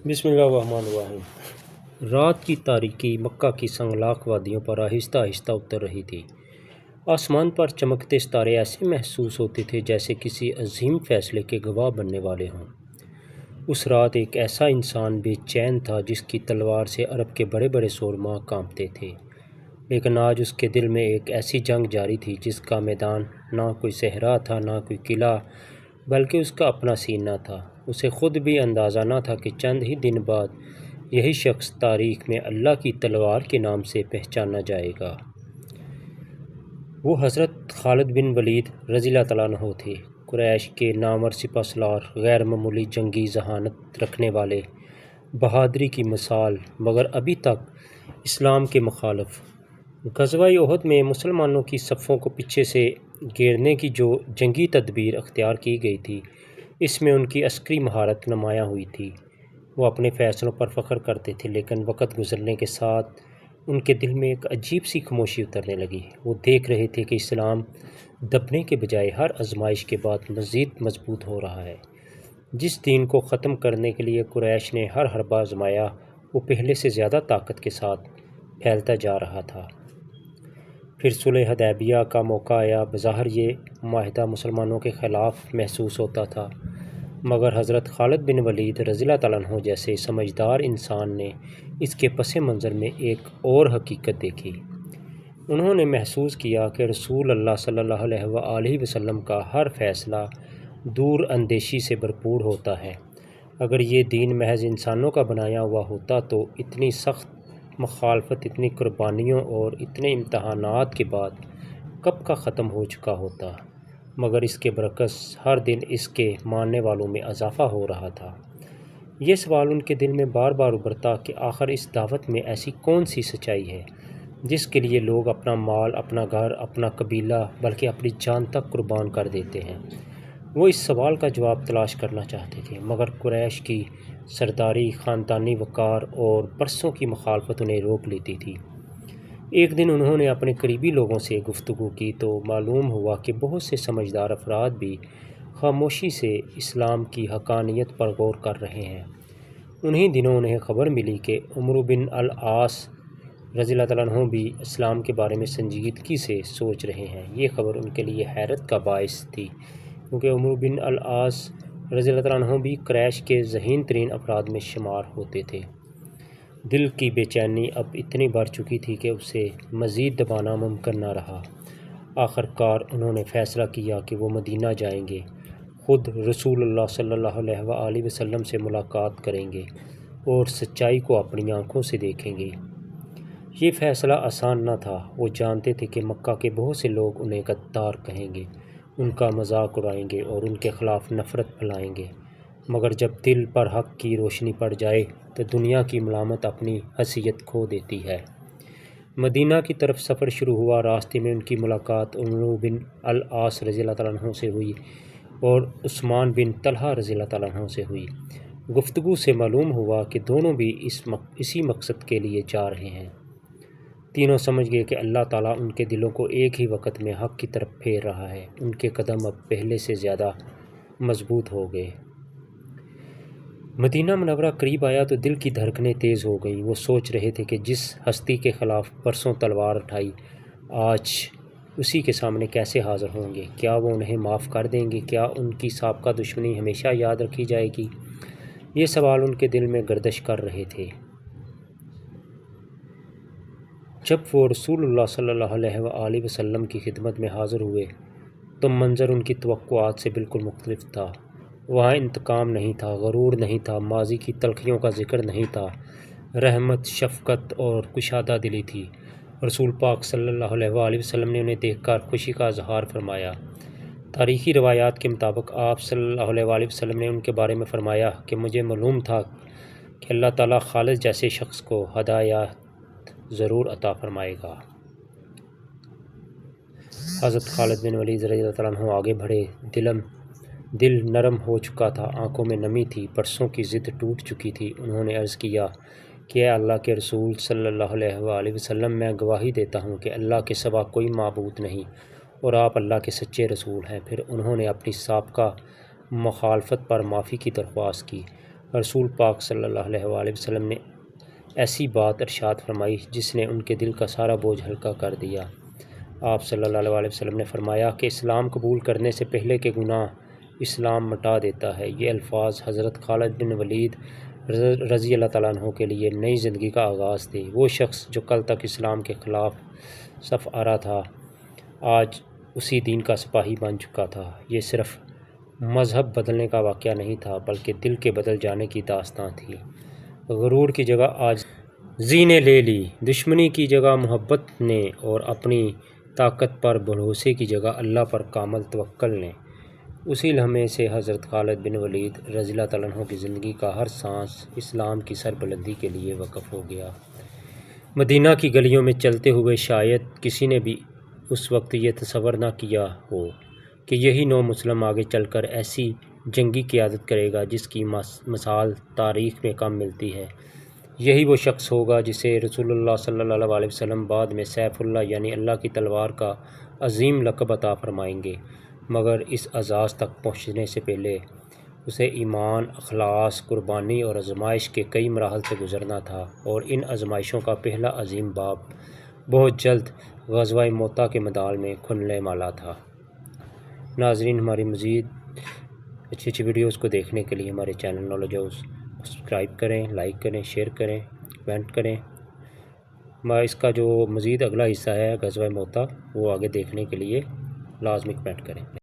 بسم اللہ الرحمن الرحیم۔ رات کی تاریکی مکہ کی سنگلاخ وادیوں پر آہستہ آہستہ اتر رہی تھی۔ آسمان پر چمکتے ستارے ایسے محسوس ہوتے تھے جیسے کسی عظیم فیصلے کے گواہ بننے والے ہوں۔ اس رات ایک ایسا انسان بے چین تھا جس کی تلوار سے عرب کے بڑے بڑے سورما کانپتے تھے، لیکن آج اس کے دل میں ایک ایسی جنگ جاری تھی جس کا میدان نہ کوئی صحرا تھا، نہ کوئی قلعہ، بلکہ اس کا اپنا سینہ تھا۔ اسے خود بھی اندازہ نہ تھا کہ چند ہی دن بعد یہی شخص تاریخ میں اللہ کی تلوار کے نام سے پہچانا جائے گا۔ وہ حضرت خالد بن ولید رضی اللہ تعالیٰ عنہ تھے، قریش کے نامور سپہ سالار، غیر معمولی جنگی ذہانت رکھنے والے، بہادری کی مثال، مگر ابھی تک اسلام کے مخالف۔ غزوہ احد میں مسلمانوں کی صفوں کو پیچھے سے گھیرنے کی جو جنگی تدبیر اختیار کی گئی تھی، اس میں ان کی عسکری مہارت نمایاں ہوئی تھی۔ وہ اپنے فیصلوں پر فخر کرتے تھے، لیکن وقت گزرنے کے ساتھ ان کے دل میں ایک عجیب سی خاموشی اترنے لگی۔ وہ دیکھ رہے تھے کہ اسلام دبنے کے بجائے ہر آزمائش کے بعد مزید مضبوط ہو رہا ہے۔ جس دین کو ختم کرنے کے لیے قریش نے ہر حربہ آزمایا، وہ پہلے سے زیادہ طاقت کے ساتھ پھیلتا جا رہا تھا۔ پھر صلح حدیبیہ کا موقع آیا۔ بظاہر یہ معاہدہ مسلمانوں کے خلاف محسوس ہوتا تھا، مگر حضرت خالد بن ولید رضی اللہ تعالیٰ عنہ جیسے سمجھدار انسان نے اس کے پس منظر میں ایک اور حقیقت دیکھی۔ انہوں نے محسوس کیا کہ رسول اللہ صلی اللہ علیہ وآلہ وسلم کا ہر فیصلہ دور اندیشی سے بھرپور ہوتا ہے۔ اگر یہ دین محض انسانوں کا بنایا ہوا ہوتا تو اتنی سخت مخالفت، اتنی قربانیوں اور اتنے امتحانات کے بعد کب کا ختم ہو چکا ہوتا، مگر اس کے برعکس ہر دن اس کے ماننے والوں میں اضافہ ہو رہا تھا۔ یہ سوال ان کے دل میں بار بار ابھرتا کہ آخر اس دعوت میں ایسی کون سی سچائی ہے جس کے لیے لوگ اپنا مال، اپنا گھر، اپنا قبیلہ، بلکہ اپنی جان تک قربان کر دیتے ہیں۔ وہ اس سوال کا جواب تلاش کرنا چاہتے تھے، مگر قریش کی سرداری، خاندانی وقار اور برسوں کی مخالفت انہیں روک لیتی تھی۔ ایک دن انہوں نے اپنے قریبی لوگوں سے گفتگو کی تو معلوم ہوا کہ بہت سے سمجھدار افراد بھی خاموشی سے اسلام کی حقانیت پر غور کر رہے ہیں۔ انہی دنوں انہیں خبر ملی کہ عمرو بن العاص رضی اللہ تعالیٰ عنہ بھی اسلام کے بارے میں سنجیدگی سے سوچ رہے ہیں۔ یہ خبر ان کے لیے حیرت کا باعث تھی، کیونکہ عمرو بن العاص رضی اللہ تعالیٰ عنہ بھی قریش کے ذہین ترین افراد میں شمار ہوتے تھے۔ دل کی بے چینی اب اتنی بڑھ چکی تھی کہ اسے مزید دبانا ممکن نہ رہا۔ آخر کار انہوں نے فیصلہ کیا کہ وہ مدینہ جائیں گے، خود رسول اللہ صلی اللہ علیہ وآلہ وسلم سے ملاقات کریں گے اور سچائی کو اپنی آنکھوں سے دیکھیں گے۔ یہ فیصلہ آسان نہ تھا۔ وہ جانتے تھے کہ مکہ کے بہت سے لوگ انہیں غدار کہیں گے، ان کا مذاق اڑائیں گے اور ان کے خلاف نفرت پھیلائیں گے، مگر جب دل پر حق کی روشنی پڑ جائے تو دنیا کی ملامت اپنی حیثیت کھو دیتی ہے۔ مدینہ کی طرف سفر شروع ہوا۔ راستے میں ان کی ملاقات عمرو بن العاص رضی اللہ تعالیٰ عنہ سے ہوئی اور عثمان بن طلحہ رضی اللہ تعالیٰ عنہ سے ہوئی۔ گفتگو سے معلوم ہوا کہ دونوں بھی اسی مقصد کے لیے جا رہے ہیں۔ تینوں سمجھ گئے کہ اللہ تعالیٰ ان کے دلوں کو ایک ہی وقت میں حق کی طرف پھیر رہا ہے۔ ان کے قدم اب پہلے سے زیادہ مضبوط ہو گئے۔ مدینہ منورہ قریب آیا تو دل کی دھڑکنیں تیز ہو گئیں۔ وہ سوچ رہے تھے کہ جس ہستی کے خلاف برسوں تلوار اٹھائی، آج اسی کے سامنے کیسے حاضر ہوں گے۔ کیا وہ انہیں معاف کر دیں گے؟ کیا ان کی سابقہ دشمنی ہمیشہ یاد رکھی جائے گی؟ یہ سوال ان کے دل میں گردش کر رہے تھے۔ جب وہ رسول اللہ صلی اللہ علیہ وآلہ وسلم کی خدمت میں حاضر ہوئے تو منظر ان کی توقعات سے بالکل مختلف تھا۔ وہاں انتقام نہیں تھا، غرور نہیں تھا، ماضی کی تلخیوں کا ذکر نہیں تھا، رحمت، شفقت اور کشادہ دلی تھی۔ رسول پاک صلی اللہ علیہ وآلہ وسلم نے انہیں دیکھ کر خوشی کا اظہار فرمایا۔ تاریخی روایات کے مطابق آپ صلی اللہ علیہ وآلہ وسلم نے ان کے بارے میں فرمایا کہ مجھے معلوم تھا کہ اللہ تعالیٰ خالد جیسے شخص کو ہدایت ضرور عطا فرمائے گا۔ حضرت خالد بن ولید رضی اللہ تعالیٰ عنہ آگے بڑھے۔ دل نرم ہو چکا تھا، آنکھوں میں نمی تھی، برسوں کی ضد ٹوٹ چکی تھی۔ انہوں نے عرض کیا کہ اے اللہ کے رسول صلی اللہ علیہ وآلہ وسلم، میں گواہی دیتا ہوں کہ اللہ کے سوا کوئی معبود نہیں اور آپ اللہ کے سچے رسول ہیں۔ پھر انہوں نے اپنی سابقہ مخالفت پر معافی کی درخواست کی۔ رسول پاک صلی اللہ علیہ وآلہ وسلم نے ایسی بات ارشاد فرمائی جس نے ان کے دل کا سارا بوجھ ہلکا کر دیا۔ آپ صلی اللہ علیہ وآلہ وسلم نے فرمایا کہ اسلام قبول کرنے سے پہلے کے گناہ اسلام مٹا دیتا ہے۔ یہ الفاظ حضرت خالد بن ولید رضی اللہ تعالیٰ عنہ کے لیے نئی زندگی کا آغاز تھے۔ وہ شخص جو کل تک اسلام کے خلاف صف آرا تھا، آج اسی دین کا سپاہی بن چکا تھا۔ یہ صرف مذہب بدلنے کا واقعہ نہیں تھا بلکہ دل کے بدل جانے کی داستان تھی۔ غرور کی جگہ عاجزی نے لے لی، دشمنی کی جگہ محبت نے، اور اپنی طاقت پر بھروسے کی جگہ اللہ پر کامل توکل نے۔ اسی لمحے سے حضرت خالد بن ولید رضی اللہ تعالیٰ عنہ کی زندگی کا ہر سانس اسلام کی سربلندی کے لیے وقف ہو گیا۔ مدینہ کی گلیوں میں چلتے ہوئے شاید کسی نے بھی اس وقت یہ تصور نہ کیا ہو کہ یہی نو مسلم آگے چل کر ایسی جنگی قیادت کرے گا جس کی مثال تاریخ میں کم ملتی ہے۔ یہی وہ شخص ہوگا جسے رسول اللہ صلی اللہ علیہ وسلم بعد میں سیف اللہ یعنی اللہ کی تلوار کا عظیم لقب عطا فرمائیں گے، مگر اس اعزاز تک پہنچنے سے پہلے اسے ایمان، اخلاص، قربانی اور آزمائش کے کئی مراحل سے گزرنا تھا، اور ان آزمائشوں کا پہلا عظیم باب بہت جلد غزوہ موتا کے میدان میں کھلنے والا تھا۔ ناظرین، ہماری مزید اچھی اچھی ویڈیوز کو دیکھنے کے لیے ہمارے چینل نالج ہاؤس کو سبسکرائب کریں، لائک کریں، شیئر کریں، کمنٹ کریں۔ اس کا جو مزید اگلا حصہ ہے غزوہ موتا، وہ آگے دیکھنے کے لیے لازمی کمنٹ کریں۔